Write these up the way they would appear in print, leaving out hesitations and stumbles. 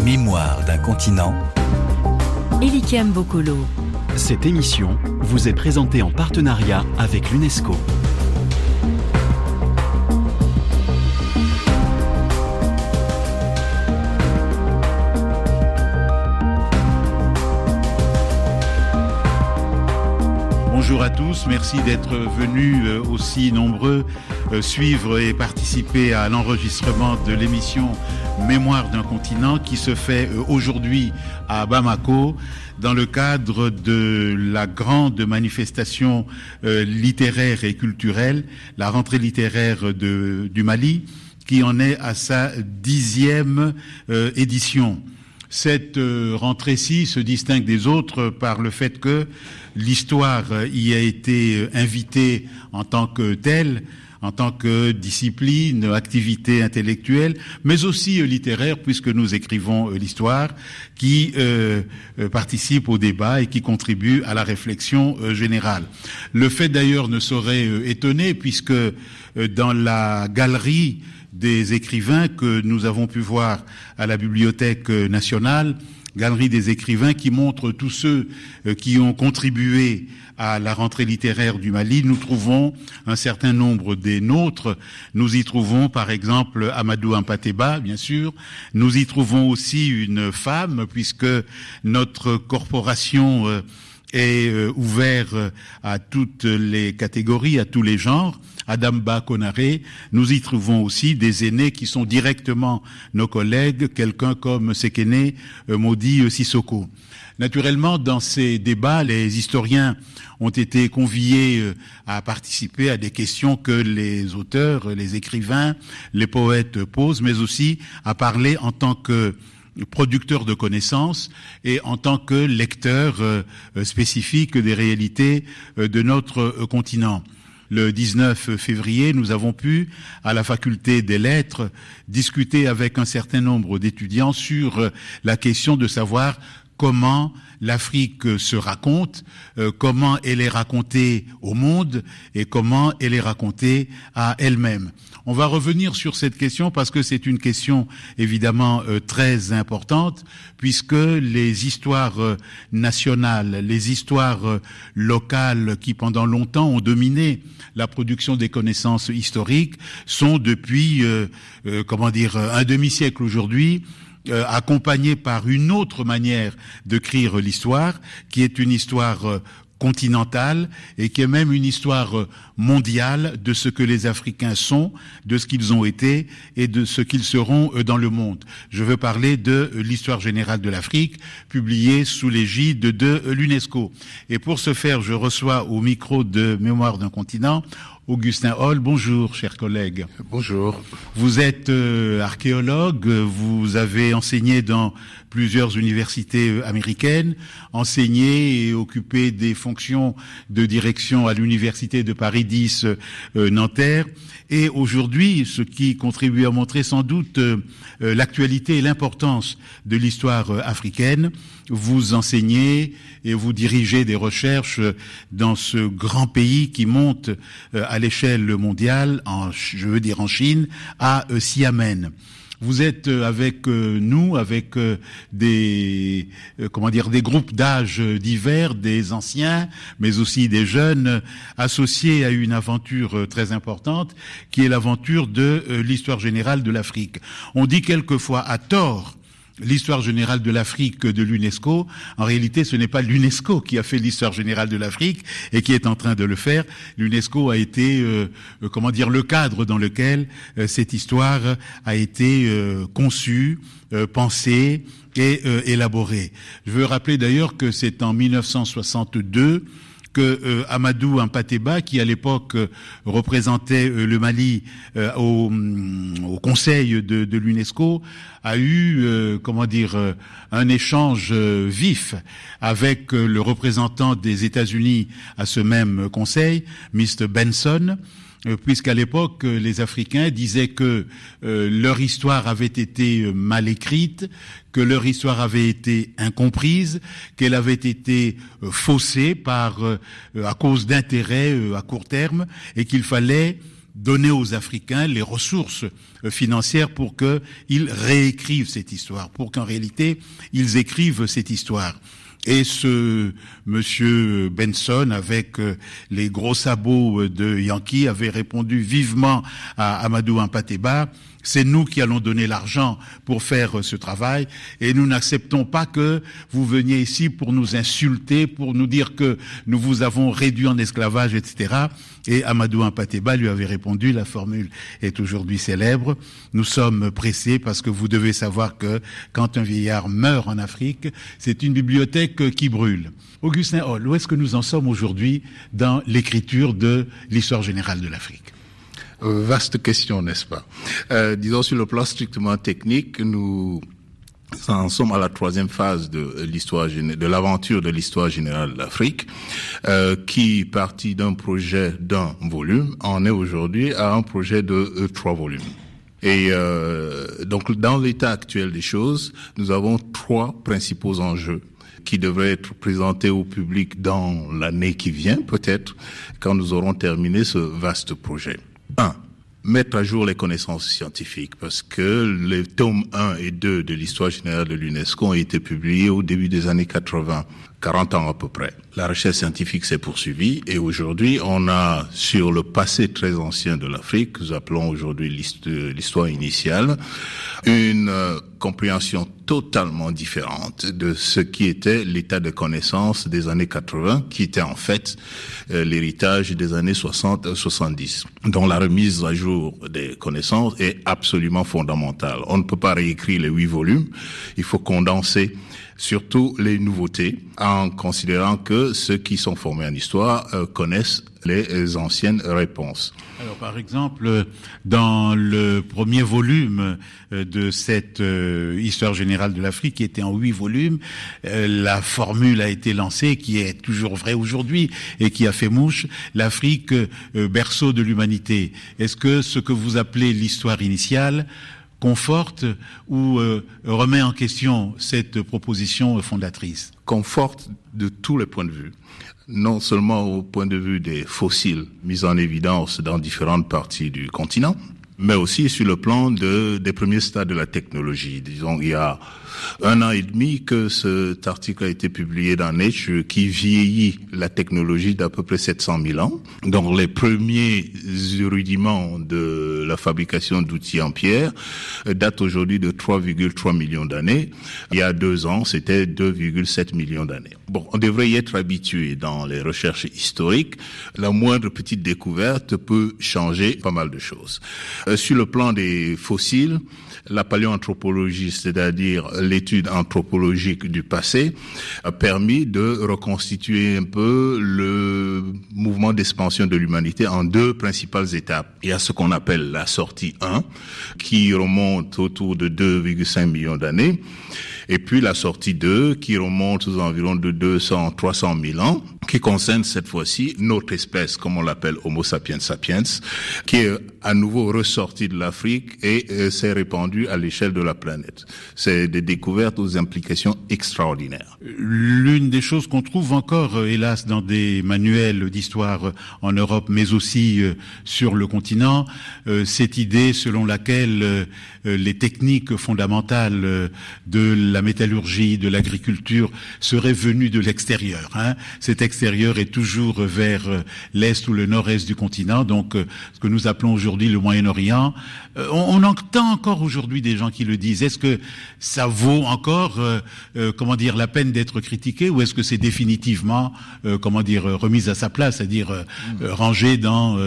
Mémoire d'un continent. Elikem Bokolo. Cette émission vous est présentée en partenariat avec l'UNESCO. Bonjour à tous, merci d'être venus aussi nombreux suivre et participer à l'enregistrement de l'émission Mémoire d'un continent qui se fait aujourd'hui à Bamako dans le cadre de la grande manifestation littéraire et culturelle, la rentrée littéraire du Mali, qui en est à sa 10e édition. Cette rentrée-ci se distingue des autres par le fait que l'histoire y a été invitée en tant que telle, en tant que discipline, activité intellectuelle, mais aussi littéraire, puisque nous écrivons l'histoire, qui participe au débat et qui contribue à la réflexion générale. Le fait d'ailleurs ne saurait étonner, puisque dans la galerie des écrivains que nous avons pu voir à la Bibliothèque nationale, galerie des écrivains qui montre tous ceux qui ont contribué à la rentrée littéraire du Mali. Nous trouvons un certain nombre des nôtres. Nous y trouvons par exemple Amadou Hampâté-Bâ, bien sûr. Nous y trouvons aussi une femme, puisque notre corporation est ouverte à toutes les catégories, à tous les genres. Adamba Konaré. Nous y trouvons aussi des aînés qui sont directement nos collègues, quelqu'un comme Sekene Modi Sissoko. Naturellement, dans ces débats, les historiens ont été conviés à participer à des questions que les auteurs, les écrivains, les poètes posent, mais aussi à parler en tant que producteur de connaissances et en tant que lecteur spécifique des réalités de notre continent. Le 19 février, nous avons pu, à la faculté des lettres, discuter avec un certain nombre d'étudiants sur la question de savoir comment l'Afrique se raconte, comment elle est racontée au monde et comment elle est racontée à elle-même. On va revenir sur cette question parce que c'est une question évidemment très importante, puisque les histoires nationales, les histoires locales qui pendant longtemps ont dominé la production des connaissances historiques sont depuis un demi-siècle aujourd'hui accompagné par une autre manière d'écrire l'histoire, qui est une histoire continentale et qui est même une histoire mondiale de ce que les Africains sont, de ce qu'ils ont été et de ce qu'ils seront dans le monde. Je veux parler de l'histoire générale de l'Afrique, publiée sous l'égide de l'UNESCO. Et pour ce faire, je reçois au micro de Mémoire d'un continent Augustin Hall. Bonjour, chers collègues. Bonjour. Vous êtes archéologue, vous avez enseigné dans plusieurs universités américaines, enseigné et occupé des fonctions de direction à l'université de Paris 10 Nanterre. Et aujourd'hui, ce qui contribue à montrer sans doute l'actualité et l'importance de l'histoire africaine, vous enseignez et vous dirigez des recherches dans ce grand pays qui monte à l'échelle mondiale, en Chine, à Xiamen. Vous êtes avec nous, avec des groupes d'âge divers, des anciens, mais aussi des jeunes, associés à une aventure très importante, qui est l'aventure de l'histoire générale de l'Afrique. On dit quelquefois à tort l'histoire générale de l'Afrique de l'UNESCO. En réalité, ce n'est pas l'UNESCO qui a fait l'histoire générale de l'Afrique et qui est en train de le faire. L'UNESCO a été, le cadre dans lequel cette histoire a été conçue, pensée et élaborée. Je veux rappeler d'ailleurs que c'est en 1962 que Amadou Hampâté-Bâ, qui à l'époque représentait le Mali au Conseil de l'UNESCO, a eu un échange vif avec le représentant des États-Unis à ce même Conseil, Mr. Benson, puisqu'à l'époque, les Africains disaient que leur histoire avait été mal écrite, que leur histoire avait été incomprise, qu'elle avait été faussée à cause d'intérêts à court terme, et qu'il fallait donner aux Africains les ressources financières pour qu'ils réécrivent cette histoire, pour qu'en réalité, ils écrivent cette histoire. Et ce monsieur Benson, avec les gros sabots de Yankee, avait répondu vivement à Amadou Hampâté-Bâ: c'est nous qui allons donner l'argent pour faire ce travail, et nous n'acceptons pas que vous veniez ici pour nous insulter, pour nous dire que nous vous avons réduit en esclavage, etc. Et Amadou Hampâté-Bâ lui avait répondu, la formule est aujourd'hui célèbre: nous sommes pressés parce que vous devez savoir que quand un vieillard meurt en Afrique, c'est une bibliothèque qui brûle. Augustin Hall, où est-ce que nous en sommes aujourd'hui dans l'écriture de l'histoire générale de l'Afrique? Vaste question, n'est-ce pas? Disons, sur le plan strictement technique, nous en sommes à la 3e phase de l'aventure de l'histoire générale de l'Afrique, qui, partit d'un projet d'un volume, en est aujourd'hui à un projet de 3 volumes. Et donc, dans l'état actuel des choses, nous avons 3 principaux enjeux qui devraient être présentés au public dans l'année qui vient, peut-être, quand nous aurons terminé ce vaste projet. 1. Mettre à jour les connaissances scientifiques, parce que les tomes 1 et 2 de l'histoire générale de l'UNESCO ont été publiés au début des années 80, 40 ans à peu près. La recherche scientifique s'est poursuivie, et aujourd'hui, on a, sur le passé très ancien de l'Afrique, que nous appelons aujourd'hui l'histoire initiale, une compréhension totalement différente de ce qui était l'état de connaissance des années 80, qui était en fait l'héritage des années 60-70, dont la remise à jour des connaissances est absolument fondamentale. On ne peut pas réécrire les 8 volumes, il faut condenser surtout les nouveautés, en considérant que ceux qui sont formés en histoire connaissent les anciennes réponses. Alors, par exemple, dans le premier volume de cette histoire générale de l'Afrique, qui était en 8 volumes, la formule a été lancée, qui est toujours vraie aujourd'hui et qui a fait mouche: l'Afrique, berceau de l'humanité. Est-ce que ce que vous appelez l'histoire initiale conforte ou remet en question cette proposition fondatrice? Conforte de tous les points de vue. Non seulement au point de vue des fossiles mis en évidence dans différentes parties du continent, mais aussi sur le plan des premiers stades de la technologie. Disons, il y a 1 an et demi que cet article a été publié dans Nature, qui vieillit la technologie d'à peu près 700 000 ans. Donc, les premiers rudiments de la fabrication d'outils en pierre datent aujourd'hui de 3,3 millions d'années. Il y a 2 ans, c'était 2,7 millions d'années. Bon, on devrait y être habitué dans les recherches historiques. La moindre petite découverte peut changer pas mal de choses. Sur le plan des fossiles, la paléoanthropologie, c'est-à-dire l'étude anthropologique du passé, a permis de reconstituer un peu le mouvement d'expansion de l'humanité en 2 principales étapes. Il y a ce qu'on appelle la sortie 1, qui remonte autour de 2,5 millions d'années, et puis la sortie 2, qui remonte aux environs de 200-300 000 ans, qui concerne cette fois-ci notre espèce, comme on l'appelle Homo sapiens sapiens, qui est à nouveau ressorti de l'Afrique et s'est répandu à l'échelle de la planète. C'est des découvertes aux implications extraordinaires. L'une des choses qu'on trouve encore, hélas, dans des manuels d'histoire en Europe, mais aussi sur le continent, cette idée selon laquelle les techniques fondamentales de la métallurgie, de l'agriculture seraient venues de l'extérieur. Cet extérieur est toujours vers l'est ou le nord-est du continent, donc ce que nous appelons aujourd'hui le Moyen-Orient. On entend encore aujourd'hui des gens qui le disent. Est-ce que ça vaut encore, la peine d'être critiqué, ou est-ce que c'est définitivement, remis à sa place, c'est-à-dire rangé dans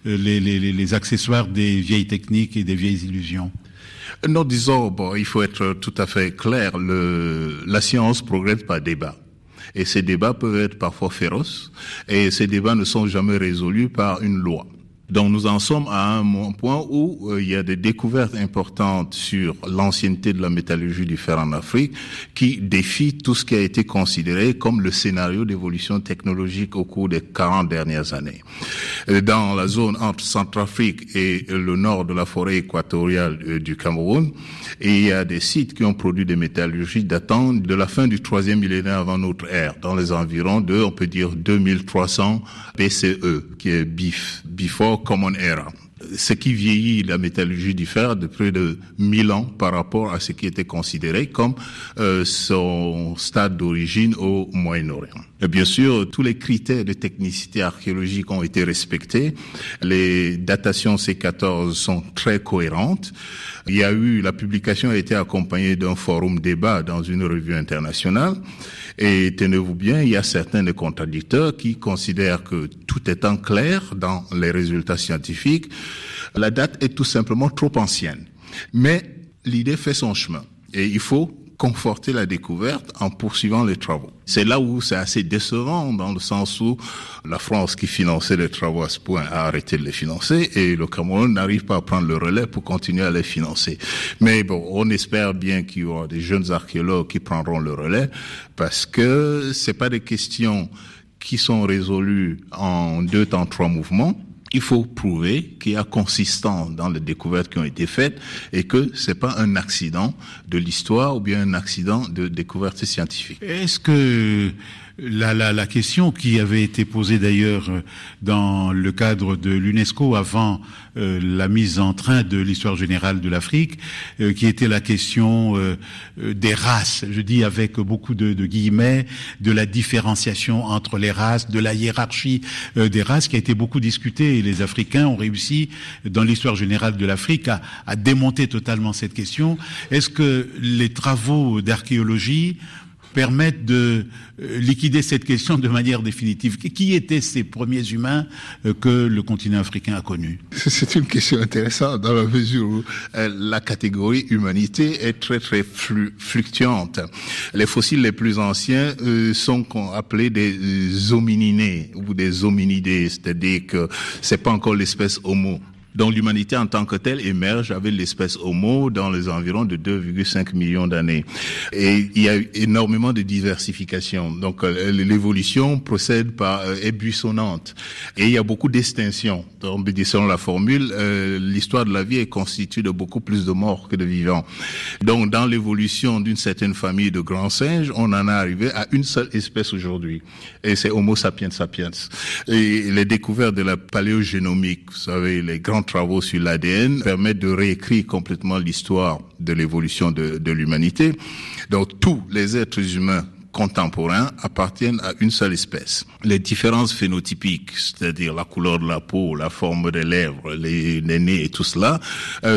les accessoires des vieilles techniques et des vieilles illusions? Non, disons, il faut être tout à fait clair. La science progresse par débat. Et ces débats peuvent être parfois féroces, et ces débats ne sont jamais résolus par une loi. Donc nous en sommes à un point où il y a des découvertes importantes sur l'ancienneté de la métallurgie du fer en Afrique qui défient tout ce qui a été considéré comme le scénario d'évolution technologique au cours des 40 dernières années. Dans la zone entre Centrafrique et le nord de la forêt équatoriale du Cameroun, il y a des sites qui ont produit des métallurgies datant de la fin du 3e millénaire avant notre ère, dans les environs de, on peut dire, 2300 BCE, qui est Before Common Era. ce qui vieillit la métallurgie du fer de près de 1000 ans par rapport à ce qui était considéré comme son stade d'origine au Moyen-Orient. Et bien sûr, tous les critères de technicité archéologique ont été respectés. Les datations C14 sont très cohérentes. La publication a été accompagnée d'un forum débat dans une revue internationale. Et tenez-vous bien, il y a certains des contradicteurs qui considèrent que tout étant clair dans les résultats scientifiques, la date est tout simplement trop ancienne. Mais l'idée fait son chemin et il faut conforter la découverte en poursuivant les travaux. C'est là où c'est assez décevant, dans le sens où la France, qui finançait les travaux à ce point, a arrêté de les financer et le Cameroun n'arrive pas à prendre le relais pour continuer à les financer. Mais bon, on espère bien qu'il y aura des jeunes archéologues qui prendront le relais, parce que c'est pas des questions qui sont résolues en 2 temps, 3 mouvements. Il faut prouver qu'il y a consistance dans les découvertes qui ont été faites et que c'est pas un accident de l'histoire ou bien un accident de découverte scientifique. Est-ce que la question qui avait été posée d'ailleurs dans le cadre de l'UNESCO avant la mise en train de l'histoire générale de l'Afrique, qui était la question des races, je dis avec beaucoup de guillemets, de la différenciation entre les races, de la hiérarchie des races, qui a été beaucoup discutée, et les Africains ont réussi dans l'histoire générale de l'Afrique à démonter totalement cette question. Est-ce que les travaux d'archéologie permettent de liquider cette question de manière définitive? Qui étaient ces premiers humains que le continent africain a connus? C'est une question intéressante dans la mesure où la catégorie humanité est très très fluctuante. Les fossiles les plus anciens sont appelés des homininés ou des hominidés, c'est-à-dire que c'est pas encore l'espèce Homo. Donc l'humanité en tant que telle émerge avec l'espèce Homo dans les environs de 2,5 millions d'années. Et il y a énormément de diversification. Donc l'évolution procède est buissonnante. Et il y a beaucoup d'extinctions. Donc selon la formule, l'histoire de la vie est constituée de beaucoup plus de morts que de vivants. Donc dans l'évolution d'une certaine famille de grands singes, on en est arrivé à une seule espèce aujourd'hui. Et c'est Homo sapiens sapiens. Et les découvertes de la paléogénomique, vous savez, les grands travaux sur l'ADN permettent de réécrire complètement l'histoire de l'évolution de l'humanité. Donc tous les êtres humains contemporains appartiennent à une seule espèce. Les différences phénotypiques, c'est-à-dire la couleur de la peau, la forme des lèvres, les nez et tout cela,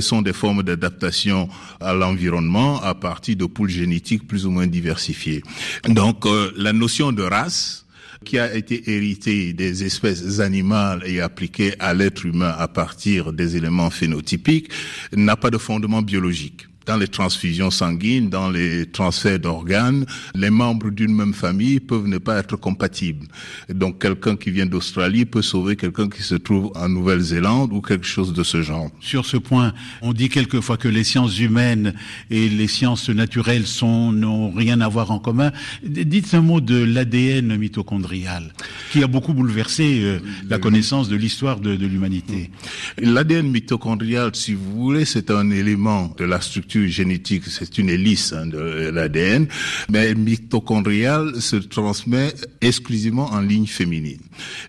sont des formes d'adaptation à l'environnement à partir de poules génétiques plus ou moins diversifiées. Donc la notion de race, qui a été hérité des espèces animales et appliquée à l'être humain à partir des éléments phénotypiques, n'a pas de fondement biologique. Dans les transfusions sanguines, dans les transferts d'organes, les membres d'une même famille peuvent ne pas être compatibles. Donc quelqu'un qui vient d'Australie peut sauver quelqu'un qui se trouve en Nouvelle-Zélande ou quelque chose de ce genre. Sur ce point, on dit quelquefois que les sciences humaines et les sciences naturelles n'ont rien à voir en commun. Dites un mot de l'ADN mitochondrial, qui a beaucoup bouleversé la connaissance de l'histoire de l'humanité. L'ADN mitochondrial, si vous voulez, c'est un élément de la structure génétique, c'est une hélice de l'ADN, mais mitochondrial se transmet exclusivement en ligne féminine.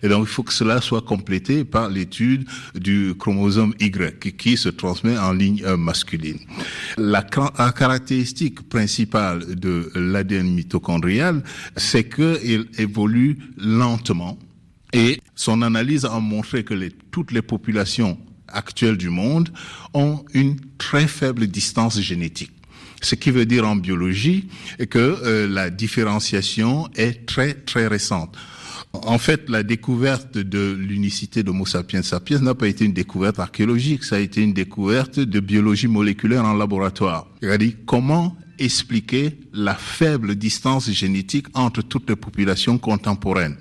Et donc il faut que cela soit complété par l'étude du chromosome Y qui se transmet en ligne masculine. La caractéristique principale de l'ADN mitochondrial, c'est qu'il évolue lentement, et son analyse a montré que toutes les populations actuelles du monde ont une très faible distance génétique. Ce qui veut dire en biologie que la différenciation est très très récente. En fait, la découverte de l'unicité d'Homo sapiens sapiens n'a pas été une découverte archéologique, ça a été une découverte de biologie moléculaire en laboratoire. C'est-à-dire comment expliquer la faible distance génétique entre toutes les populations contemporaines.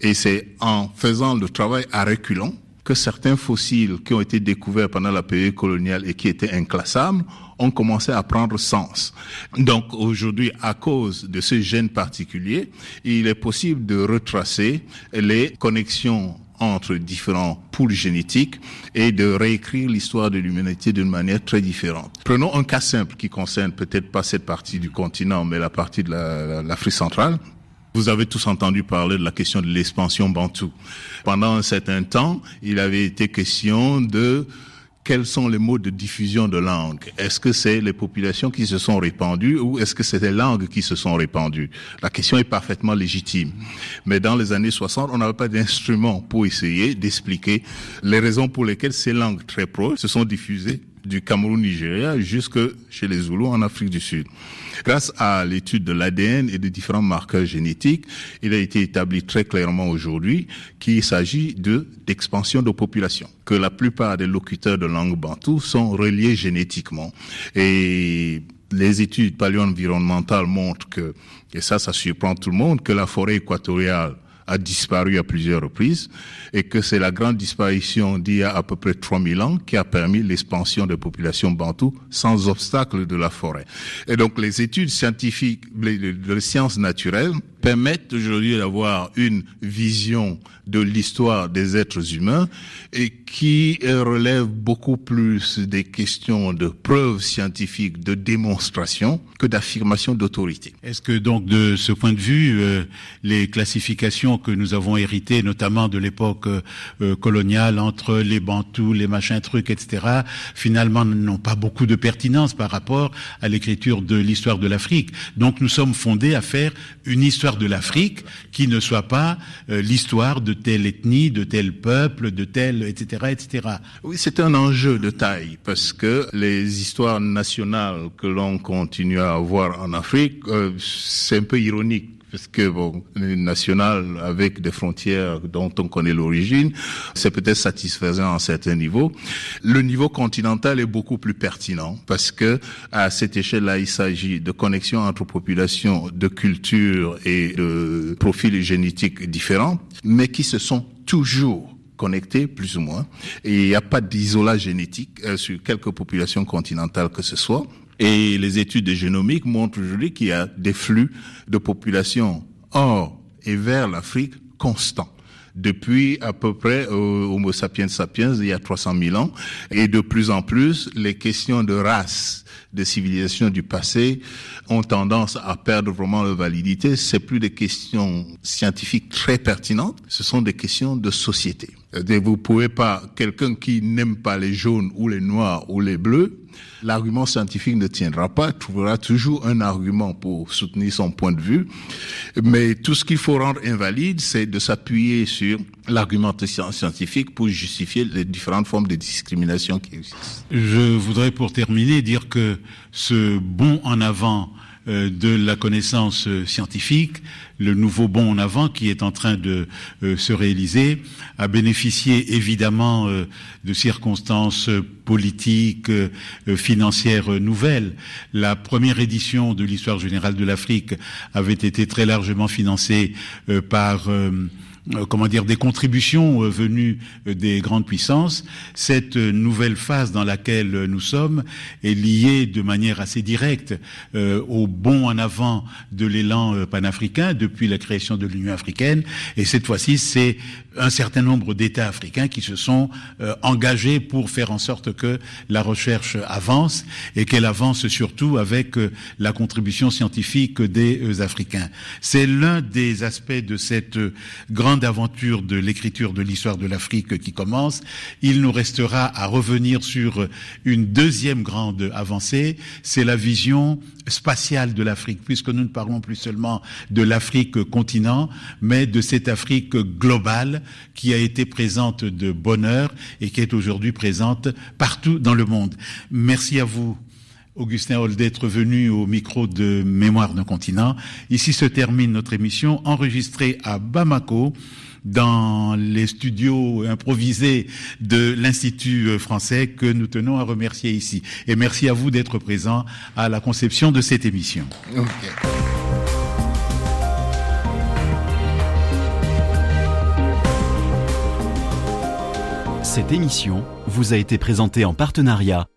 Et c'est en faisant le travail à reculons que certains fossiles qui ont été découverts pendant la période coloniale et qui étaient inclassables ont commencé à prendre sens. Donc aujourd'hui, à cause de ce gène particulier, il est possible de retracer les connexions entre différents poules génétiques et de réécrire l'histoire de l'humanité d'une manière très différente. Prenons un cas simple qui concerne peut-être pas cette partie du continent, mais la partie de l'Afrique centrale. Vous avez tous entendu parler de la question de l'expansion bantoue. Pendant un certain temps, il avait été question de quels sont les modes de diffusion de langue. Est-ce que c'est les populations qui se sont répandues ou est-ce que c'est les langues qui se sont répandues? La question est parfaitement légitime. Mais dans les années 60, on n'avait pas d'instrument pour essayer d'expliquer les raisons pour lesquelles ces langues très proches se sont diffusées du Cameroun-Nigeria jusque chez les Zoulous en Afrique du Sud. Grâce à l'étude de l'ADN et de différents marqueurs génétiques, il a été établi très clairement aujourd'hui qu'il s'agit d'expansion de population, que la plupart des locuteurs de langue bantoue sont reliés génétiquement. Et les études paléo-environnementales montrent que, et ça surprend tout le monde, que la forêt équatoriale a disparu à plusieurs reprises et que c'est la grande disparition d'il y a à peu près 3000 ans qui a permis l'expansion des populations bantoues sans obstacle de la forêt. Et donc les études scientifiques, les sciences naturelles permettent aujourd'hui d'avoir une vision de l'histoire des êtres humains et qui relève beaucoup plus des questions de preuves scientifiques, de démonstration que d'affirmation d'autorité. Est-ce que donc de ce point de vue, les classifications que nous avons héritées, notamment de l'époque coloniale, entre les bantous, les machins trucs, etc., finalement n'ont pas beaucoup de pertinence par rapport à l'écriture de l'histoire de l'Afrique. Donc nous sommes fondés à faire une histoire de l'Afrique qui ne soit pas l'histoire de telle ethnie, de tel peuple, de tel, etc., etc. Oui, c'est un enjeu de taille parce que les histoires nationales que l'on continue à avoir en Afrique, c'est un peu ironique. Parce que les nationales avec des frontières dont on connaît l'origine, c'est peut-être satisfaisant à un certain niveau. Le niveau continental est beaucoup plus pertinent parce que à cette échelle-là, il s'agit de connexions entre populations, de cultures et de profils génétiques différents, mais qui se sont toujours connectés, plus ou moins. Et il n'y a pas d'isolat génétique sur quelques populations continentales que ce soit. Et les études génomiques montrent aujourd'hui qu'il y a des flux de population hors et vers l'Afrique constants. Depuis à peu près Homo sapiens sapiens, il y a 300 000 ans. Et de plus en plus, les questions de race, de civilisation du passé ont tendance à perdre vraiment leur validité. C'est plus des questions scientifiques très pertinentes, ce sont des questions de société. Vous pouvez pas, quelqu'un qui n'aime pas les jaunes ou les noirs ou les bleus, l'argument scientifique ne tiendra pas, trouvera toujours un argument pour soutenir son point de vue. Mais tout ce qu'il faut rendre invalide, c'est de s'appuyer sur l'argumentation scientifique pour justifier les différentes formes de discrimination qui existent. Je voudrais pour terminer dire que ce bond en avant de la connaissance scientifique, le nouveau bond en avant qui est en train de se réaliser, a bénéficié évidemment de circonstances politiques, financières nouvelles. La première édition de l'Histoire générale de l'Afrique avait été très largement financée par des contributions venues des grandes puissances. Cette nouvelle phase dans laquelle nous sommes est liée de manière assez directe au bond en avant de l'élan panafricain depuis la création de l'Union africaine. Et cette fois-ci, c'est un certain nombre d'États africains qui se sont engagés pour faire en sorte que la recherche avance et qu'elle avance surtout avec la contribution scientifique des Africains. C'est l'un des aspects de cette grande aventure de l'écriture de l'histoire de l'Afrique qui commence. Il nous restera à revenir sur une deuxième grande avancée, c'est la vision spatiale de l'Afrique, puisque nous ne parlons plus seulement de l'Afrique continent, mais de cette Afrique globale qui a été présente de bonne heure et qui est aujourd'hui présente partout dans le monde. Merci à vous, Augustin Hall, d'être venu au micro de Mémoire d'un continent. Ici se termine notre émission enregistrée à Bamako, dans les studios improvisés de l'Institut français que nous tenons à remercier ici. Et merci à vous d'être présents à la conception de cette émission. Okay. Cette émission vous a été présentée en partenariat